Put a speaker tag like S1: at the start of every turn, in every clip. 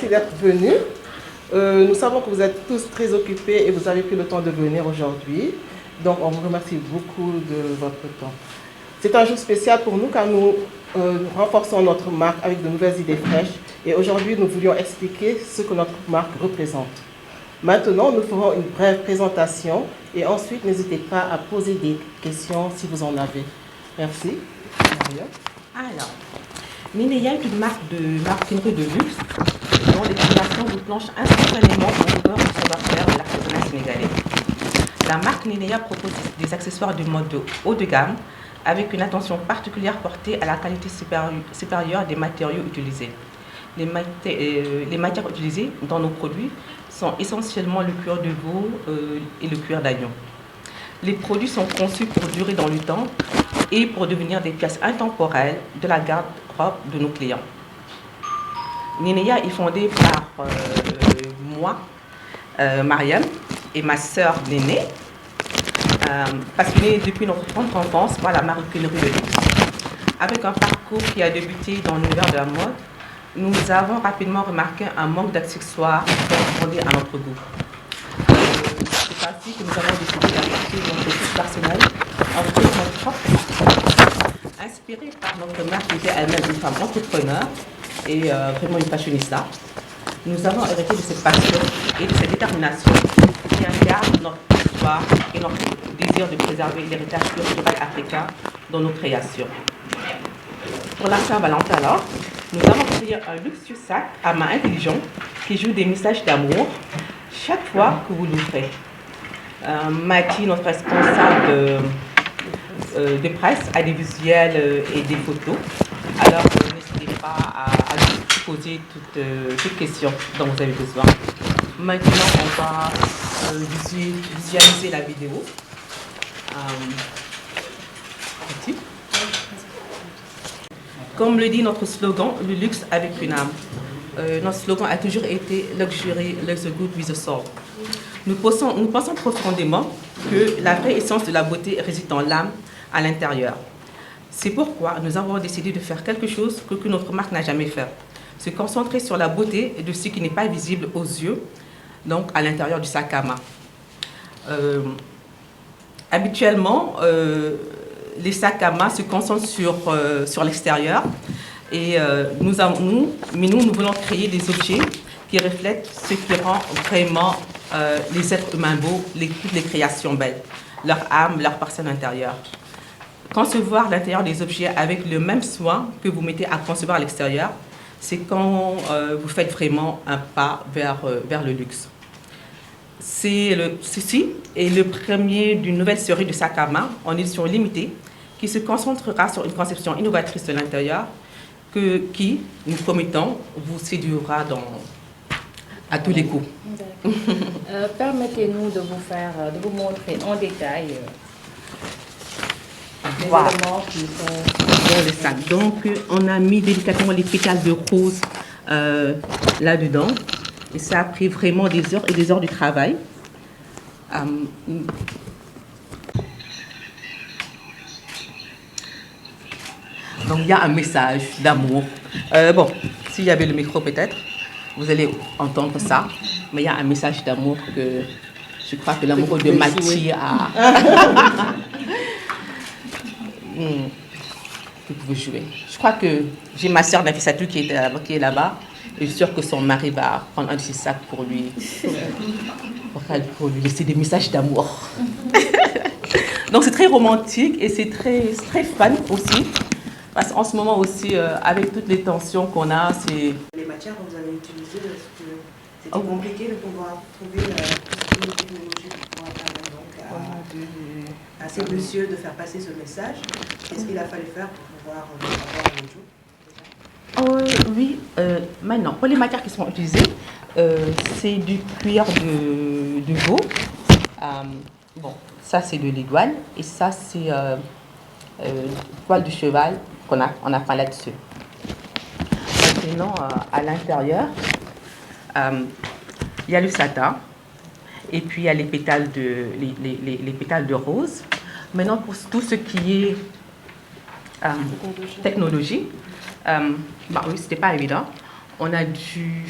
S1: merci d'être venus. Nous savons que vous êtes tous très occupés et vous avez pris le temps de venir aujourd'hui. Donc, on vous remercie beaucoup de votre temps. C'est un jour spécial pour nous car nous renforçons notre marque avec de nouvelles idées fraîches. Et aujourd'hui, nous voulions expliquer ce que notre marque représente. Maintenant, nous ferons une brève présentation et ensuite, n'hésitez pas à poser des questions si vous en avez. Merci. Maria.
S2: Alors, Ninea est une marque de marqueterie de luxe dont les créations vous plongent instantanément au cœur du savoir-faire de l'artisanat sénégalais. La marque Ninea propose des accessoires de mode haut de gamme avec une attention particulière portée à la qualité supérieure des matériaux utilisés. Les matières utilisées dans nos produits sont essentiellement le cuir de veau et le cuir d'agneau. Les produits sont conçus pour durer dans le temps et pour devenir des pièces intemporelles de la garde-robe de nos clients. Ninea est fondée par moi, Mariam, et ma sœur Néné, passionnée depuis notre tendre enfance par la maroquinerie de luxe. Avec un parcours qui a débuté dans l'univers de la mode, nous avons rapidement remarqué un manque d'accessoires correspondant à notre goût. C'est ainsi que nous avons décidé d'apporter notre touche personnelle en créant notre propre marque. Inspirée par notre mère qui était elle-même une femme entrepreneur et vraiment une fashionista, nous avons hérité de cette passion et de cette détermination qui incarne notre histoire et notre désir de préserver l'héritage culturel africain dans nos créations. Pour la Saint-Valentin alors, nous avons créé un luxueux sac à main intelligent qui joue des messages d'amour chaque fois que vous l'ouvrez. Mathie, notre responsable de presse, a des visuels et des photos. Alors n'hésitez pas à nous poser toutes questions dont vous avez besoin. Maintenant, on va visualiser la vidéo. Comme le dit notre slogan, le luxe avec une âme. Notre slogan a toujours été Luxury, looks good with a soul. Nous pensons profondément que la vraie essence de la beauté réside dans l'âme à l'intérieur. C'est pourquoi nous avons décidé de faire quelque chose que notre marque n'a jamais fait. Se concentrer sur la beauté de ce qui n'est pas visible aux yeux, donc à l'intérieur du sac à main. Habituellement, les sacs à main se concentrent sur l'extérieur et nous voulons créer des objets qui reflètent ce qui rend vraiment les êtres humains beaux, toutes les créations belles, leur âme, leur personne intérieure. Concevoir l'intérieur des objets avec le même soin que vous mettez à concevoir l'extérieur, c'est quand vous faites vraiment un pas vers le luxe. Ceci est le premier d'une nouvelle série de sacs à main en édition limitée qui se concentrera sur une conception innovatrice de l'intérieur qui, nous promettons, vous séduira à tous les coups.
S3: Permettez-nous de vous montrer en détail les
S2: Voilà.
S3: éléments qui sont
S2: Dans le sac. Donc, on a mis délicatement les pétales de rose là-dedans. Et ça a pris vraiment des heures et des heures de travail. Donc, il y a un message d'amour. Bon, s'il y avait le micro peut-être, vous allez entendre ça. Mais il y a un message d'amour que je crois que l'amoureux de Mathie a... Vous pouvez jouer. Je crois que j'ai ma sœur Nafissatou qui est là-bas. Et je suis sûre que son mari va prendre un de ses sacs pour lui laisser des messages d'amour. Donc c'est très romantique et c'est très fun aussi. Parce qu'en ce moment aussi, avec toutes les tensions qu'on a, c'est...
S4: Les matières que vous avez utilisées, est-ce que c'était compliqué de pouvoir trouver une technologie pour pouvoir permettre donc à ces messieurs de faire passer ce message? Qu'est-ce qu'il a fallu faire pour pouvoir avoir le jour?
S2: Oui, maintenant, pour les matières qui sont utilisées, c'est du cuir de veau. Bon, ça c'est de l'iguane et ça c'est poil de cheval qu'on a peint là-dessus. Maintenant, à l'intérieur, il y a le satin et puis il y a les pétales de rose. Maintenant, pour tout ce qui est technologie, oui, c'était pas évident. On a dû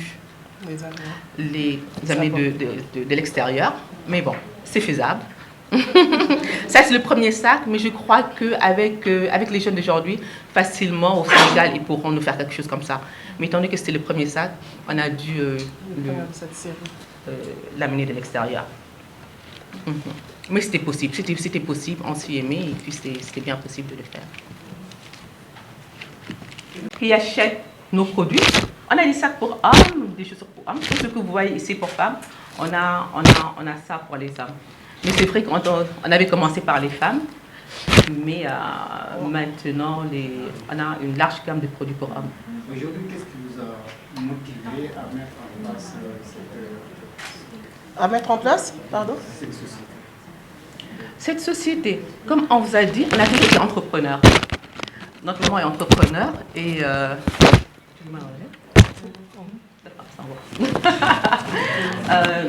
S2: les amener de l'extérieur. Mais bon, c'est faisable. Ça, c'est le premier sac, mais je crois qu'avec avec les jeunes d'aujourd'hui, facilement, au Sénégal, ils pourront nous faire quelque chose comme ça. Mais étant donné que c'était le premier sac, on a dû l'amener de l'extérieur. Mais c'était possible, on s'y aimait, et puis c'était bien possible de le faire. Qui achètent nos produits. On a des sacs pour hommes, des chaussures pour hommes. Tout ce que vous voyez ici pour femmes, on a ça pour les hommes. Mais c'est vrai qu'on avait commencé par les femmes, mais maintenant, on a une large gamme de produits pour hommes.
S5: Aujourd'hui, qu'est-ce qui vous a motivé à mettre en place
S1: cette
S5: société?
S2: Cette société, comme on vous a dit, on a toujours été entrepreneurs. Notre maman est entrepreneur et...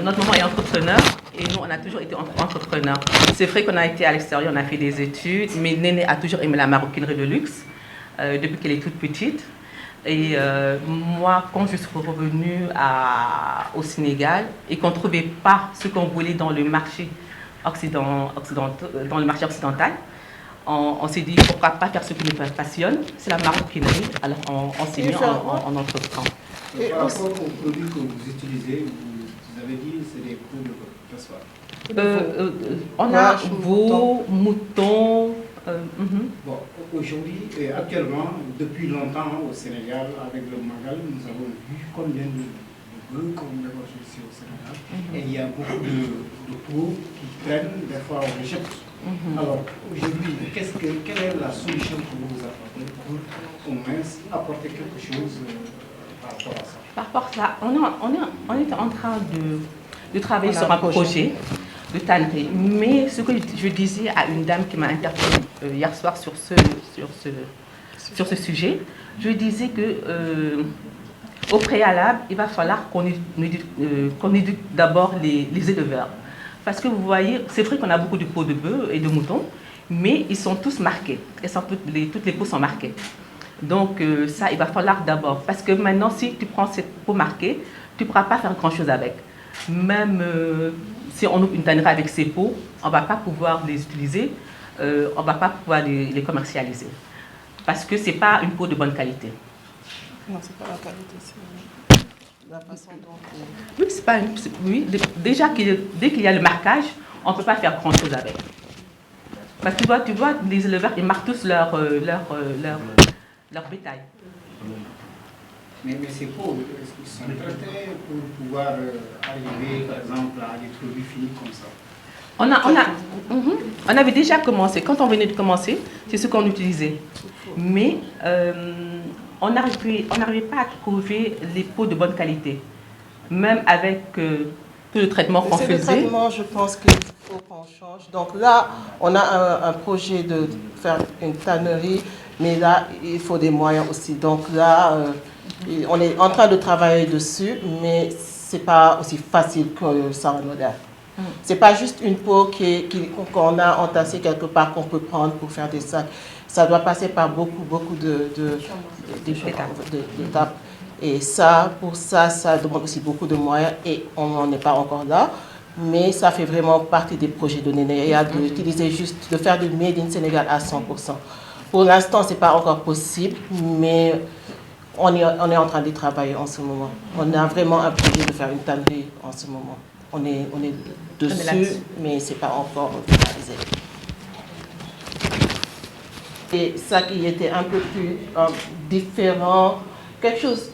S2: notre maman est entrepreneur et nous, on a toujours été entrepreneurs. C'est vrai qu'on a été à l'extérieur, on a fait des études, mais Néné a toujours aimé la maroquinerie de luxe depuis qu'elle est toute petite. Et moi, quand je suis revenue au Sénégal et qu'on ne trouvait pas ce qu'on voulait dans le marché occidental, on s'est dit pourquoi pas faire ce qui nous passionne, c'est la maroquinerie. Alors on s'est mis en entreprend.
S5: Par rapport aux produits que vous utilisez, vous avez dit que c'est des produits de
S2: on a veaux, moutons.
S5: Bon, aujourd'hui, actuellement, depuis longtemps au Sénégal, avec le Magal, nous avons vu combien de bœufs qu'on égorge ici au Sénégal. Et il y a beaucoup de peaux qui traînent, des fois on les jette. Alors, aujourd'hui, quelle est la solution que vous apportez pour au moins apporter quelque chose par rapport à ça?
S2: Par rapport à ça, on est en train de travailler sur un projet de tannerie. Mais ce que je disais à une dame qui m'a interpellée hier soir sur ce sujet, je disais que au préalable, il va falloir qu'on éduque d'abord les éleveurs. Parce que vous voyez, c'est vrai qu'on a beaucoup de peaux de bœuf et de moutons, mais ils sont tous marqués. Toutes les peaux sont marquées. Donc ça, il va falloir d'abord. Parce que maintenant, si tu prends cette peau marquée, tu ne pourras pas faire grand-chose avec. Même si on ouvre une tannerie avec ces peaux, on ne va pas pouvoir les utiliser, on ne va pas pouvoir les commercialiser. Parce que ce n'est pas une peau de bonne qualité.
S1: Non, ce n'est pas la qualité, c'est la façon dont...
S2: Oui, c'est pas oui, déjà, dès qu'il y a le marquage, on ne peut pas faire grand-chose avec. Parce que tu vois, les éleveurs, ils marquent tous leur bétail.
S5: Mais ces peaux, est-ce qu'ils sont traités pour pouvoir arriver, par exemple, à des produits finis comme ça?
S2: On avait déjà commencé. Quand on venait de commencer, c'est ce qu'on utilisait. Mais on n'arrivait pas à trouver les peaux de bonne qualité. Même avec tout le traitement qu'on faisait.
S1: C'est le traitement, je pense qu'il faut qu'on change. Donc là, on a un projet de faire une tannerie, mais là, il faut des moyens aussi. Donc là, on est en train de travailler dessus, mais ce n'est pas aussi facile que ça en modèle. Ce n'est pas juste une peau qu'on a entassée quelque part qu'on peut prendre pour faire des sacs. Ça doit passer par beaucoup d'étapes. Et ça, pour ça, ça demande aussi beaucoup de moyens et on n'en est pas encore là. Mais ça fait vraiment partie des projets de Nénéa de faire du Made in Sénégal à 100%. Pour l'instant, ce n'est pas encore possible, mais on est en train de travailler en ce moment. On a vraiment un projet de faire une tannerie en ce moment. On est dessus, mais ce n'est pas encore réalisé. Et ça qui était un peu plus différent, quelque chose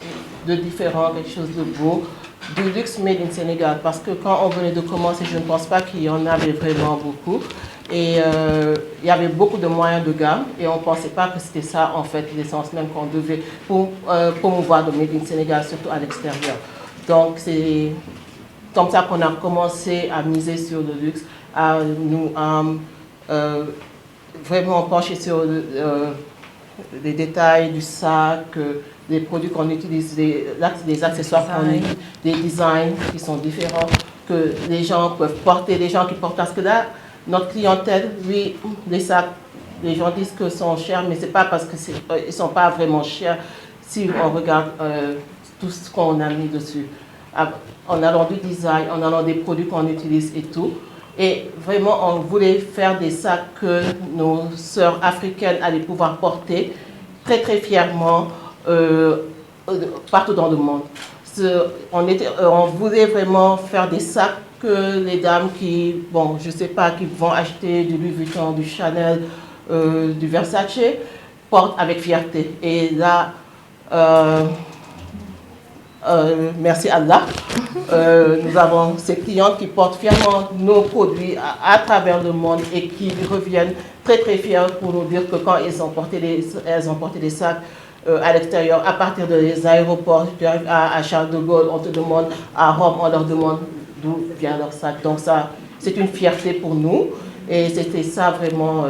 S1: de différent, quelque chose de beau, du luxe made in Sénégal. Parce que quand on venait de commencer, je ne pense pas qu'il y en avait vraiment beaucoup. Et il y avait beaucoup de moyens de gamme et on ne pensait pas que c'était ça, en fait, l'essence même qu'on devait promouvoir le Made in Sénégal, surtout à l'extérieur. Donc, c'est comme ça qu'on a commencé à miser sur le luxe, à nous vraiment pencher sur les détails du sac, des produits qu'on utilise, des accessoires qu'on utilise, des designs qui sont différents, que les gens peuvent porter, les gens qui portent. Parce que là, notre clientèle, oui, les sacs, les gens disent qu'ils sont chers, mais ce n'est pas parce qu'ils ne sont pas vraiment chers si on regarde tout ce qu'on a mis dessus. en allant du design, en allant des produits qu'on utilise et tout. Et vraiment, on voulait faire des sacs que nos sœurs africaines allaient pouvoir porter très très fièrement partout dans le monde. On voulait vraiment faire des sacs que les dames qui, bon, je sais pas, qui vont acheter du Louis Vuitton, du Chanel, du Versace, portent avec fierté. Et là, merci Allah, nous avons ces clientes qui portent fièrement nos produits à travers le monde et qui reviennent très très fiers pour nous dire que quand elles ont porté des sacs à l'extérieur, à partir des aéroports, à Charles de Gaulle, on te demande, à Rome, on leur demande d'où vient leur sac. Donc ça, c'est une fierté pour nous et c'était ça vraiment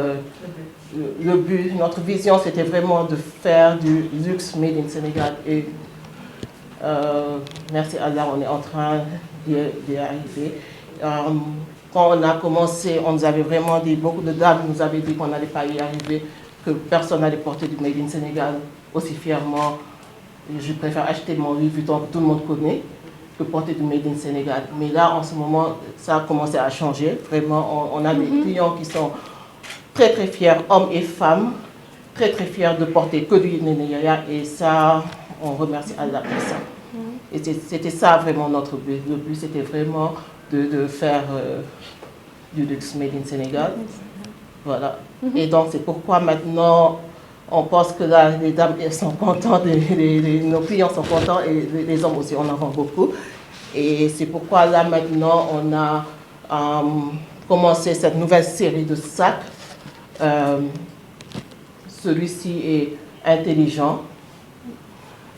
S1: le but. Notre vision, c'était vraiment de faire du luxe made in Sénégal. Et merci Allah, on est en train d'y arriver. Quand on a commencé, on nous avait vraiment dit, beaucoup de dames nous avaient dit qu'on n'allait pas y arriver, que personne n'allait porter du made in Sénégal aussi fièrement. Je préfère acheter mon Louis Vuitton que tout le monde connaît que porter du made in Sénégal. Mais là, en ce moment, ça a commencé à changer. Vraiment, on a des clients qui sont très très fiers, hommes et femmes, très très fiers de porter que du Nénéa. Et ça, on remercie Allah pour ça. Et c'était ça vraiment notre but. Le but, c'était vraiment de faire du luxe made in Sénégal. Voilà. Et donc, c'est pourquoi maintenant, on pense que là, les dames elles sont contentes, nos clients sont contents et les hommes aussi, on en vend beaucoup. Et c'est pourquoi là, maintenant, on a commencé cette nouvelle série de sacs. Celui-ci est intelligent.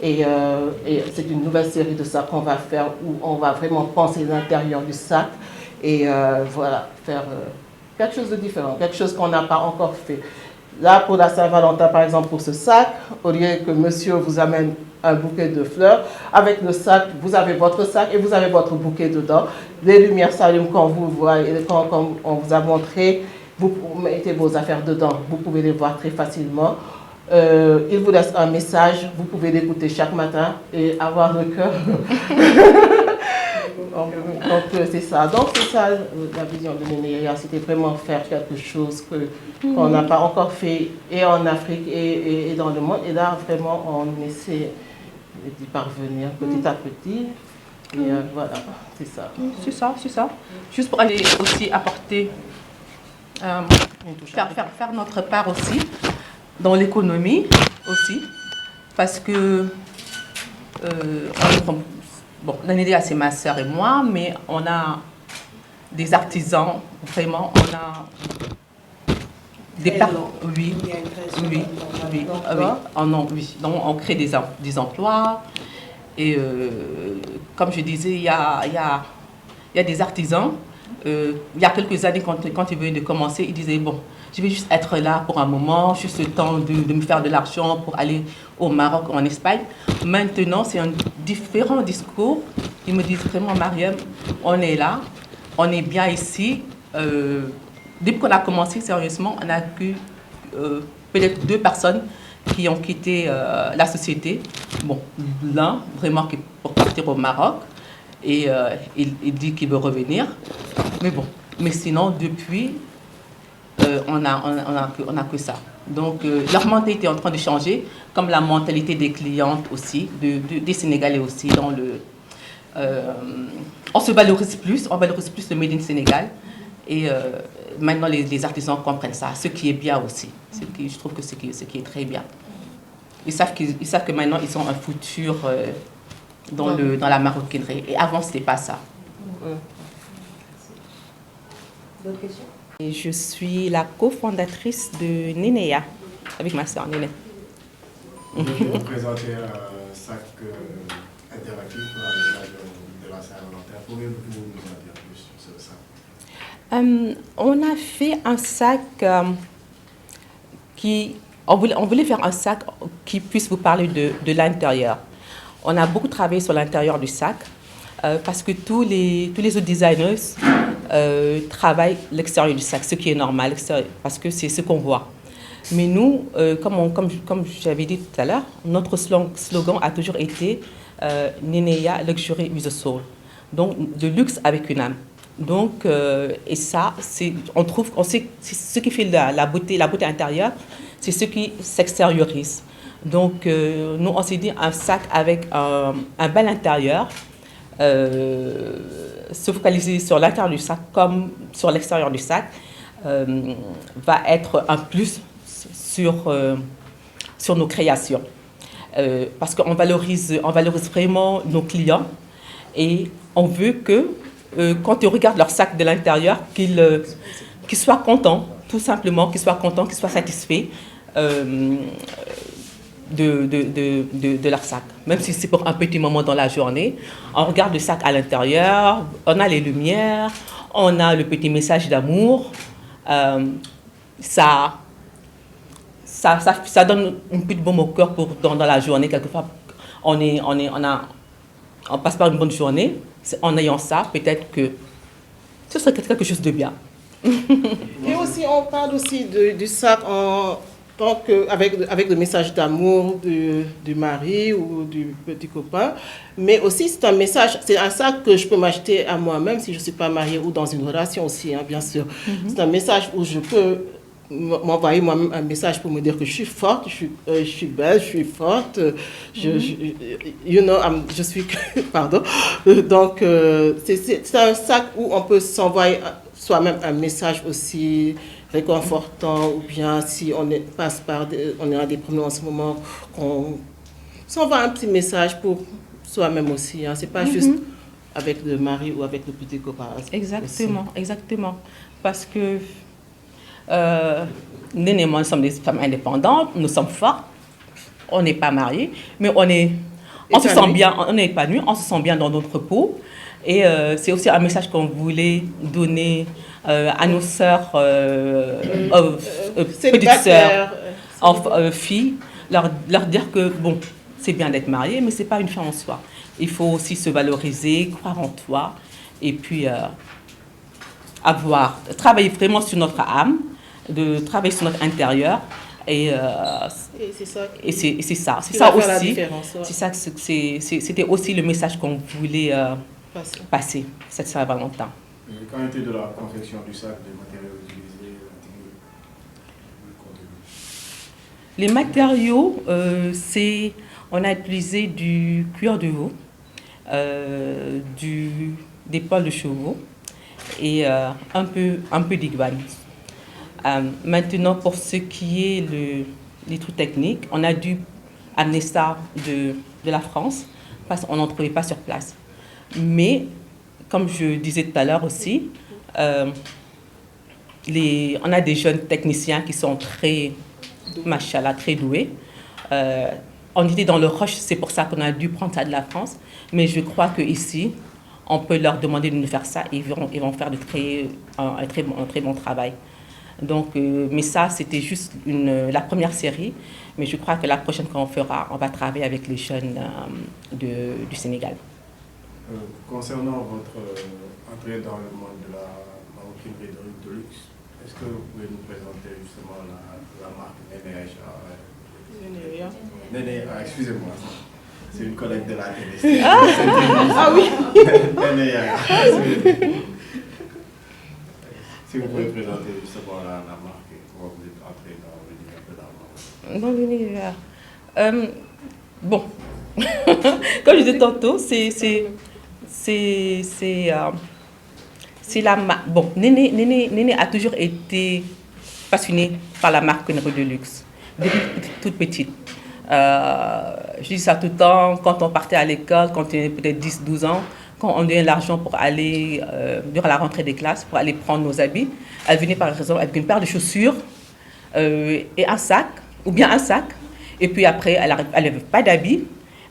S1: Et c'est une nouvelle série de sacs qu'on va faire où on va vraiment penser l'intérieur du sac et voilà, faire quelque chose de différent, quelque chose qu'on n'a pas encore fait. Là, pour la Saint-Valentin, par exemple, pour ce sac, au lieu que monsieur vous amène un bouquet de fleurs, avec le sac, vous avez votre sac et vous avez votre bouquet dedans. Les lumières s'allument quand vous voyez, quand on vous a montré, vous mettez vos affaires dedans, vous pouvez les voir très facilement. Il vous laisse un message, vous pouvez l'écouter chaque matin et avoir le cœur. Donc c'est ça. Donc c'est ça la vision de Nénéa, c'était vraiment faire quelque chose qu'on n'a pas encore fait et en Afrique et dans le monde. Et là vraiment on essaie d'y parvenir petit à petit. Et voilà, c'est ça.
S2: C'est ça, c'est ça. Juste pour aller aussi apporter, faire notre part aussi dans l'économie aussi, parce que bon, Nénéa c'est ma sœur et moi, mais on a des artisans, vraiment, on a des oui, donc on crée des emplois et comme je disais, il y a des artisans. Il y a quelques années, quand ils venaient de commencer, ils disaient, bon, je vais juste être là pour un moment, juste le temps de me faire de l'argent pour aller au Maroc ou en Espagne. Maintenant, c'est un différent discours. Ils me disent vraiment, Mariam, on est là, on est bien ici. Depuis qu'on a commencé, sérieusement, on n'a que peut-être 2 personnes qui ont quitté la société. Bon, l'un, vraiment, qui est pour partir au Maroc. Et il dit qu'il veut revenir. Mais bon, mais sinon, depuis, on n'a que ça. Donc, leur mentalité est en train de changer, comme la mentalité des clientes aussi, des Sénégalais aussi. On se valorise plus, le Made in Sénégal. Et maintenant, les artisans comprennent ça, ce qui est bien aussi. Je trouve que ce qui est très bien. Ils savent que maintenant, ils ont un futur dans la maroquinerie. Et avant, ce n'était pas ça.
S4: D'autres questions?
S2: Et je suis la cofondatrice de Nénéa, avec ma soeur Néné.
S6: Vous pouvez présenter un sac interactif de la Saint-Valentin. Pouvez-vous nous en dire plus sur ça?
S2: On a fait un sac on voulait faire un sac qui puisse vous parler de l'intérieur. On a beaucoup travaillé sur l'intérieur du sac parce que tous les autres designers travaillent l'extérieur du sac, ce qui est normal, parce que c'est ce qu'on voit. Mais nous, comme j'avais dit tout à l'heure, notre slogan a toujours été Nenea Luxury with a Soul. Donc, de luxe avec une âme. Donc, et ça, on sait ce qui fait la beauté intérieure, c'est ce qui s'extériorise. Donc, nous, on s'est dit un sac avec un bel intérieur, se focaliser sur l'intérieur du sac comme sur l'extérieur du sac, va être un plus sur nos créations. Parce qu'on valorise vraiment nos clients et on veut que quand ils regardent leur sac de l'intérieur, qu'ils soient contents, tout simplement, qu'ils soient contents, qu'ils soient satisfaits de leur sac. Même si c'est pour un petit moment dans la journée, on regarde le sac à l'intérieur, on a les lumières, on a le petit message d'amour. Ça donne une petite baume au cœur pour dans la journée. Quelquefois, on passe par une bonne journée. En ayant ça, peut-être que ce serait quelque chose de bien.
S1: Et aussi, on parle aussi du sac avec le message d'amour du mari ou du petit copain. Mais aussi, c'est un sac que je peux m'acheter à moi-même si je ne suis pas mariée ou dans une relation aussi, hein, bien sûr. C'est un message où je peux m'envoyer moi-même un message pour me dire que je suis forte, je suis belle, je suis forte, je suis... Pardon. Donc, c'est un sac où on peut s'envoyer soi-même un message aussi réconfortant, ou bien si on est à des problèmes en ce moment, qu'on s'envoie un petit message pour soi-même aussi. Hein. C'est pas juste avec le mari ou avec le petit copain.
S2: Exactement. Parce que Néné et moi, nous sommes des femmes indépendantes, nous sommes fortes, on n'est pas mariés, mais on se sent bien, on est épanouis, on se sent bien dans notre peau. Et c'est aussi un message qu'on voulait donner à nos sœurs, petites sœurs, filles, leur dire que bon, c'est bien d'être mariée, mais c'est pas une fin en soi. Il faut aussi se valoriser, croire en toi, et puis travailler vraiment sur notre âme, de travailler sur notre intérieur. Et c'est ça aussi. C'était aussi le message qu'on voulait passer cette Saint-Valentin.
S6: Qu'en était de la confection du sac, des matériaux utilisés?
S2: Les matériaux, on a utilisé du cuir de veau, des poils de chevaux et un peu d'iguane. Maintenant, pour ce qui est les trucs techniques, on a dû amener ça de la France parce qu'on n'en trouvait pas sur place. Mais, comme je disais tout à l'heure aussi, on a des jeunes techniciens qui sont très, machallah, très doués. On était dans le rush, c'est pour ça qu'on a dû prendre ça de la France. Mais je crois qu'ici, on peut leur demander de nous faire ça et ils vont faire un très bon travail. Donc, mais ça, c'était juste la première série. Mais je crois que la prochaine qu'on fera, on va travailler avec les jeunes du Sénégal.
S6: Concernant votre entrée dans le monde de la maroquinerie de luxe, est-ce que vous pouvez nous présenter justement la marque Nenea? Nenea, excusez-moi. C'est une collègue de la télé.
S1: Ah oui.
S6: Nenea. Si vous pouvez présenter justement la marque et comment vous êtes entré dans l'univers de la mode.
S2: Bon, comme je disais tantôt, c'est la marque. Bon, Néné a toujours été passionnée par la maroquinerie de luxe, depuis toute petite. Je dis ça tout le temps, quand on partait à l'école, quand on avait peut-être 10-12 ans, quand on donnait l'argent pour aller, durant la rentrée des classes, pour aller prendre nos habits, elle venait par exemple avec une paire de chaussures et un sac, ou bien un sac, et puis après, elle n'avait pas d'habits.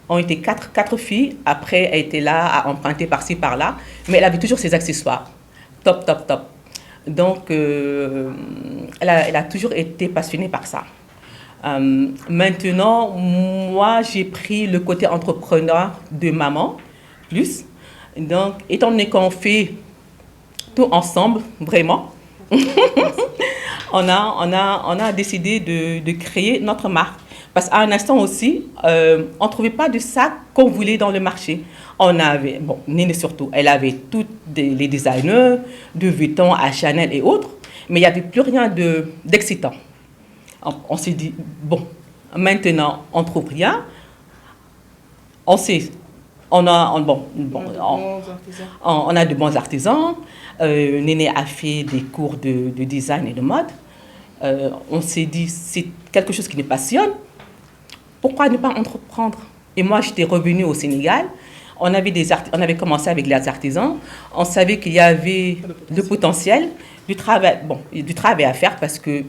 S2: On était quatre filles, après elle était là à emprunter par-ci, par-là, mais elle avait toujours ses accessoires. Top. Donc, elle a toujours été passionnée par ça. Maintenant, moi, j'ai pris le côté entrepreneur de maman, plus. Donc, étant donné qu'on fait tout ensemble, vraiment, on a décidé de créer notre marque. Parce qu'à un instant aussi, on ne trouvait pas de sac qu'on voulait dans le marché. On avait, bon, Néné surtout, elle avait tous les designers, de Vuitton à Chanel et autres, mais il n'y avait plus rien d'excitant. On s'est dit, bon, maintenant, on ne trouve rien. On sait, on a de bons artisans. Néné a fait des cours de design et de mode. On s'est dit, c'est quelque chose qui nous passionne. Pourquoi ne pas entreprendre? Et moi, j'étais revenue au Sénégal. On avait commencé avec les artisans. On savait qu'il y avait le potentiel, du travail à faire parce qu'il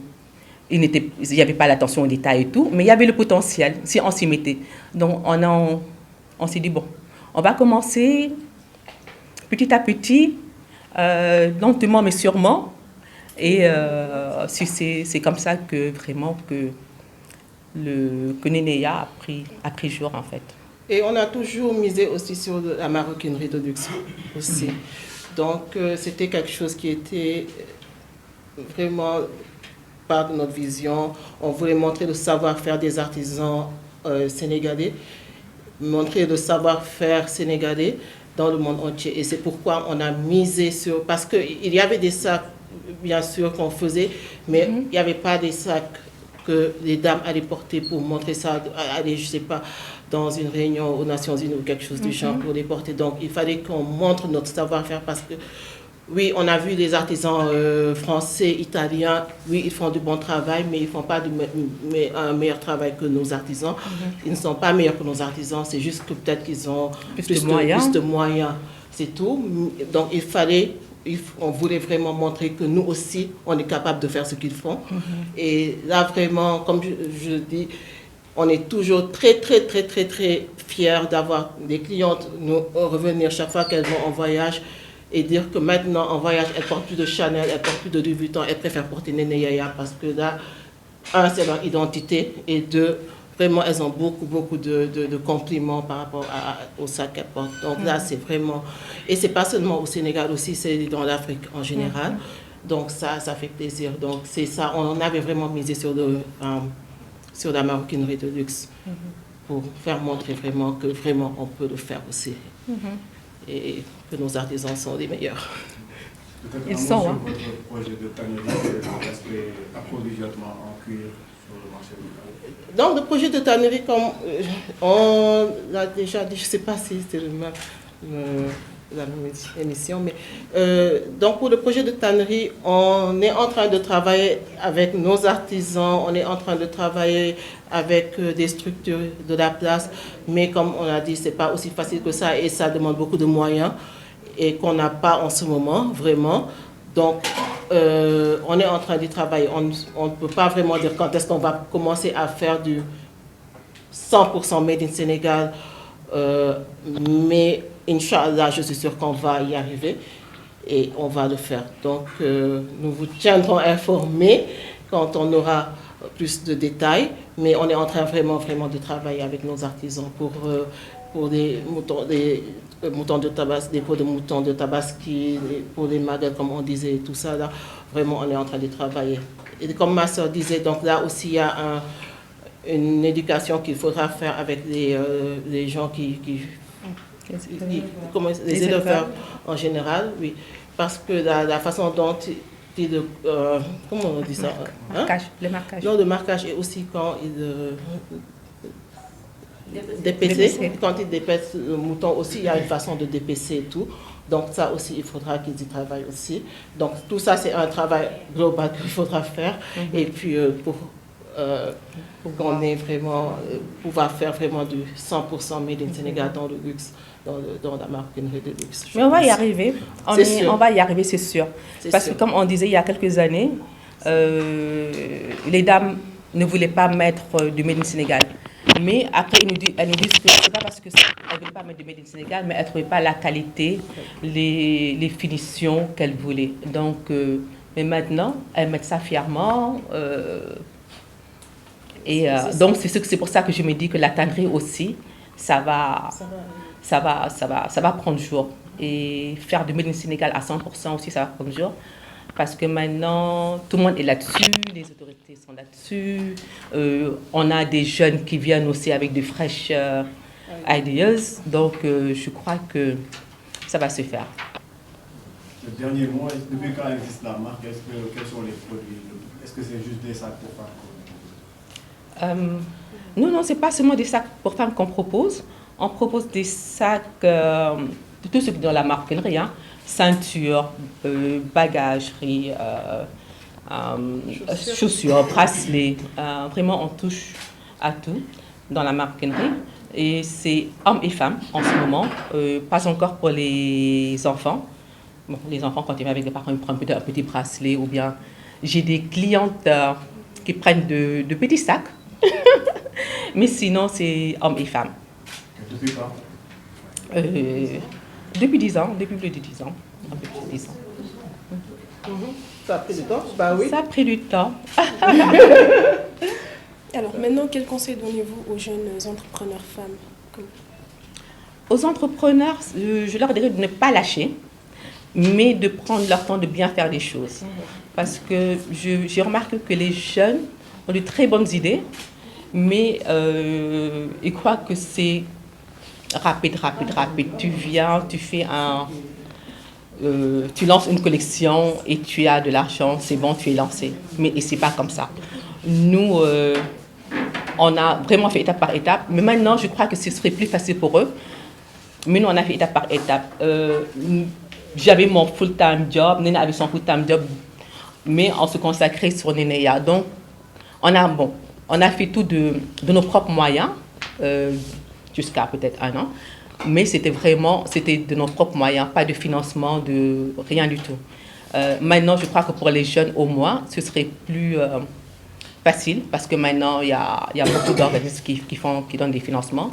S2: n'y avait pas l'attention aux détails et tout, mais il y avait le potentiel si on s'y mettait. Donc, on s'est dit, bon, on va commencer petit à petit, lentement mais sûrement. Et c'est comme ça que vraiment que Nénéa a pris jour en fait.
S1: Et on a toujours misé aussi sur la maroquinerie de luxe aussi. Donc c'était quelque chose qui était vraiment part de notre vision. On voulait montrer le savoir-faire des artisans sénégalais, montrer le savoir-faire sénégalais dans le monde entier. Et c'est pourquoi on a misé sur... Parce qu'il y avait des sacs, bien sûr, qu'on faisait, mais il n'y avait pas des sacs que les dames allaient porter pour montrer ça, aller, je ne sais pas, dans une réunion aux Nations Unies ou quelque chose du genre pour les porter. Donc, il fallait qu'on montre notre savoir-faire parce que, oui, on a vu les artisans français, italiens, oui, ils font du bon travail, mais ils ne font pas un meilleur travail que nos artisans. Ils ne sont pas meilleurs que nos artisans, c'est juste que peut-être qu'ils ont plus de moyens, c'est tout. Donc, on voulait vraiment montrer que nous aussi, on est capable de faire ce qu'ils font. Et là, vraiment, comme je dis, on est toujours très, très, très, très, très fiers d'avoir des clientes nous revenir chaque fois qu'elles vont en voyage et dire que maintenant, en voyage, elles ne portent plus de Chanel, elles ne portent plus de Louis Vuitton, elles préfèrent porter Néné Yaya parce que là, un, c'est leur identité et deux, vraiment, elles ont beaucoup, beaucoup de compliments par rapport au sac qu'elles portent. Donc là, c'est vraiment... Et c'est pas seulement au Sénégal aussi, c'est dans l'Afrique en général. Donc ça fait plaisir. Donc c'est ça, on avait vraiment misé sur la maroquinerie de luxe pour faire montrer vraiment que vraiment on peut le faire aussi. Et que nos artisans sont les meilleurs.
S6: Ils sont, hein. Votre projet de tannerie, l'aspect approvisionnement en cuir sur le marché local.
S1: Donc, le projet de tannerie, comme on l'a déjà dit, je ne sais pas si c'était la même émission, mais donc pour le projet de tannerie, on est en train de travailler avec nos artisans, on est en train de travailler avec des structures de la place, mais comme on a dit, ce n'est pas aussi facile que ça et ça demande beaucoup de moyens et qu'on n'a pas en ce moment, vraiment. Donc, on est en train d'y travailler. On ne peut pas vraiment dire quand est-ce qu'on va commencer à faire du 100% Made in Sénégal, mais Inch'Allah, je suis sûre qu'on va y arriver et on va le faire. Donc, nous vous tiendrons informés quand on aura plus de détails, mais on est en train vraiment de travailler avec nos artisans pour des moutons de Tabaski, des pots de moutons de Tabaski, pour les magazines, comme on disait, tout ça, là, vraiment, on est en train de travailler. Et comme ma soeur disait, donc là aussi, il y a une éducation qu'il faudra faire avec les gens les éleveurs en général, oui. Parce que la façon dont comment on dit ça?
S2: Le marquage.
S1: Non, le marquage est aussi quand dépécer. Quand ils dépècent le mouton aussi, il y a une façon de dépécer et tout. Donc ça aussi, il faudra qu'ils y travaillent aussi. Donc tout ça, c'est un travail global qu'il faudra faire. Et puis pour qu'on ait vraiment, pouvoir faire vraiment du 100% Made in Sénégal dans le luxe, dans la maroquinerie de luxe.
S2: Mais on va y arriver. On va y arriver, c'est sûr. Parce que comme on disait il y a quelques années, les dames ne voulaient pas mettre du Made in Sénégal. Mais après, elles nous disent que ce n'est pas parce qu'elles ne voulaient pas mettre du Made in Sénégal, mais elles ne trouvaient pas la qualité, les finitions qu'elles voulaient. Donc, mais maintenant, elles mettent ça fièrement. Donc, c'est pour ça que je me dis que la tannerie aussi, ça va prendre jour. Et faire du Made in Sénégal à 100% aussi, ça va prendre jour. Parce que maintenant, tout le monde est là-dessus, les autorités sont là-dessus. On a des jeunes qui viennent aussi avec de fraîches ideas. Donc, je crois que ça va se faire.
S6: Le dernier mot, depuis quand existe la marque, quels sont les produits? Est-ce que c'est juste des sacs pour femmes?
S2: Non, ce n'est pas seulement des sacs pour femmes qu'on propose. On propose des sacs, tout ce qui est dans la maroquinerie, hein, ceinture, bagagerie, chaussures, bracelets. Vraiment, on touche à tout dans la maroquinerie. Et c'est hommes et femmes en ce moment, pas encore pour les enfants. Bon, les enfants, quand ils viennent avec des parents, ils prennent un petit bracelet ou bien j'ai des clientes qui prennent de petits sacs. Mais sinon, c'est hommes et femmes.
S6: Et depuis quand?
S2: Depuis 10 ans, depuis plus de 10 ans. Un peu plus de 10 ans.
S1: Ça a pris du temps? Bah oui.
S2: Ça a pris du temps.
S7: Alors maintenant, quel conseil donnez-vous aux jeunes entrepreneurs femmes?
S2: Aux entrepreneurs, je leur dirais de ne pas lâcher, mais de prendre leur temps de bien faire les choses. Parce que j'ai remarqué que les jeunes ont de très bonnes idées, mais ils croient que c'est rapide. Tu viens, tu fais tu lances une collection et tu as de l'argent, c'est bon, tu es lancé. Mais c'est pas comme ça. Nous, on a vraiment fait étape par étape, mais maintenant, je crois que ce serait plus facile pour eux. Mais nous, on a fait étape par étape. J'avais mon full-time job, Néné avait son full-time job, mais on se consacrait sur Nénéa. Donc, on a fait tout de nos propres moyens, jusqu'à peut-être 1 an, mais c'était de nos propres moyens, pas de financement, de rien du tout. Maintenant, je crois que pour les jeunes, au moins, ce serait plus facile, parce que maintenant, il y a beaucoup d'organismes qui donnent des financements.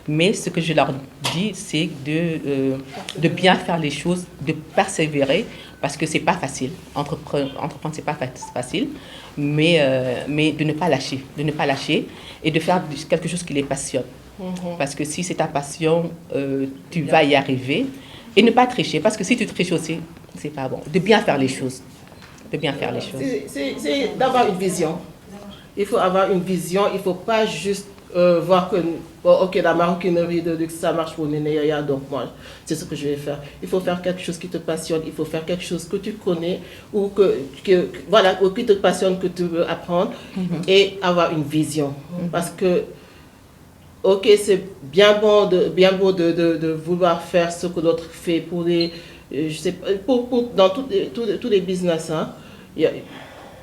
S2: Mais ce que je leur dis, c'est de bien faire les choses, de persévérer, parce que ce n'est pas facile. Entreprendre, ce n'est pas facile, mais de ne pas lâcher et de faire quelque chose qui les passionne. Parce que si c'est ta passion, tu vas y arriver. Et ne pas tricher, parce que si tu triches aussi, ce n'est pas bon. De bien faire les choses.
S1: C'est d'avoir une vision. Il faut avoir une vision, il ne faut pas juste voir que, ok, la maroquinerie de luxe, ça marche pour Nénéa, donc moi, c'est ce que je vais faire. Il faut faire quelque chose qui te passionne, il faut faire quelque chose que tu connais, ou ou qui te passionne, que tu veux apprendre, et avoir une vision. Parce que, ok, c'est bien beau de vouloir faire ce que l'autre fait pour dans tous les business, hein.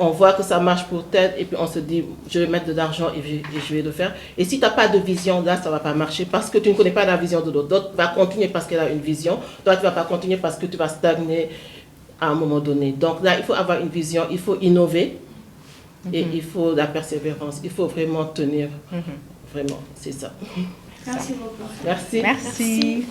S1: On voit que ça marche pour tel, et puis on se dit, je vais mettre de l'argent et je vais le faire. Et si tu n'as pas de vision, là, ça ne va pas marcher parce que tu ne connais pas la vision de l'autre. L'autre va continuer parce qu'elle a une vision. Toi, tu ne vas pas continuer parce que tu vas stagner à un moment donné. Donc là, il faut avoir une vision, il faut innover et il faut la persévérance. Il faut vraiment tenir. Vraiment, c'est ça.
S4: Merci beaucoup.
S1: Merci.
S2: Merci.